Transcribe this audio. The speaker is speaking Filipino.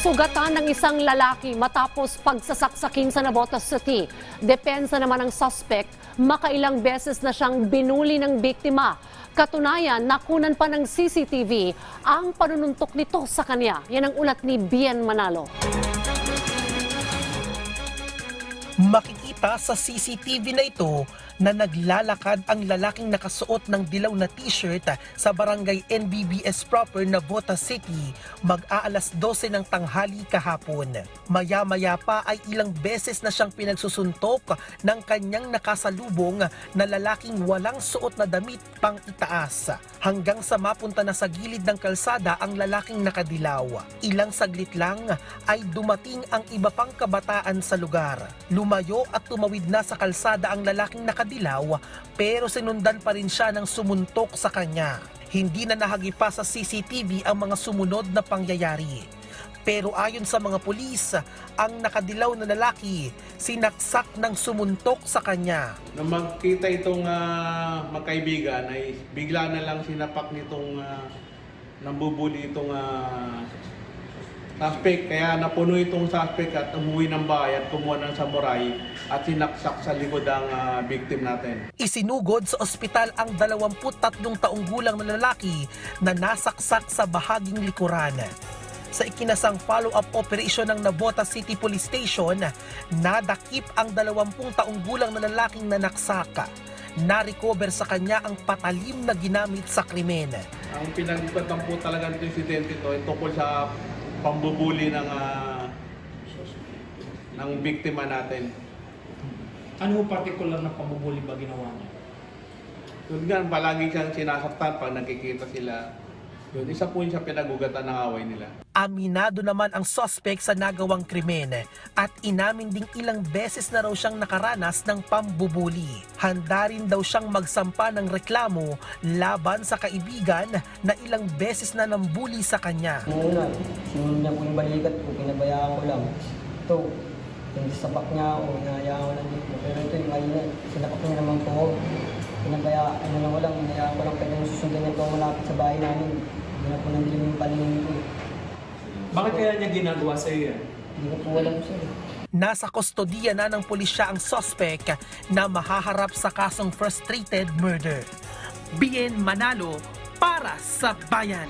Sugatan ng isang lalaki matapos pagsasaksakin sa Navotas City. Depensa naman ng suspect, makailang beses na siyang binuli ng biktima. Katunayan, nakunan pa ng CCTV ang panununtok nito sa kanya. Yan ang ulat ni Bien Manalo. Makikita sa CCTV na ito na naglalakad ang lalaking nakasuot ng dilaw na t-shirt sa barangay NBBS proper na Navotas City mag-aalas 12 ng tanghali kahapon. Maya-maya pa ay ilang beses na siyang pinagsusuntok ng kanyang nakasalubong na lalaking walang suot na damit pang itaas hanggang sa mapunta na sa gilid ng kalsada ang lalaking nakadilaw. Ilang saglit lang ay dumating ang iba pang kabataan sa lugar. Lumayo at tumawid na sa kalsada ang lalaking nakadilaw pero sinundan pa rin siya ng sumuntok sa kanya. Hindi na nahagipa sa CCTV ang mga sumunod na pangyayari. Pero ayon sa mga pulis, ang nakadilaw na lalaki sinaksak ng sumuntok sa kanya. Nang magkita itong magkaibigan ay bigla na lang sinapak nitong nambubuli itong suspect. Kaya napuno itong suspect at umuwi ng bahay at kumuha ng samurai at sinaksak sa likod ang victim natin. Isinugod sa ospital ang 23 taong gulang na lalaki na nasaksak sa bahaging likuran. Sa ikinasang follow-up operation ng Navotas City Police Station, nadakip ang 20 taong gulang na lalaking nanaksaka. Na-recover sa kanya ang patalim na ginamit sa krimen. Ang pinagpatan po talaga ng insidente ito ay tungkol sa pambubuli ng biktima natin. Ano particular na pambubuli ba ginawa niya? Yun nga, palagi siyang sinasaktan pag nakikita sila. Yun, isa po yung sa pinagugatan ng away nila. Aminado naman ang suspect sa nagawang krimen at inamin ding ilang beses na raw siyang nakaranas ng pambubuli. Handa rin daw siyang magsampa ng reklamo laban sa kaibigan na ilang beses na nambuli sa kanya. Una, sinunod niya po yung balikat ko, pinabayaan ko lang. Ito, yung sapak niya ako, hinahayaan ko lang dito. Pero ito yung ayun, sinapak niya naman po ako. Pinabayaan, hinahayaan ko lang pwede nang susundan niya po malapit sa bahay namin. Hindi na po nandilim yung paningin ko. Bakit kaya niya ginagawa sa iyo yan? Hindi ko po alam sir. Nasa kustodiya na ng pulisya ang suspect na mahaharap sa kasong frustrated murder. Bien Manalo para sa Bayan.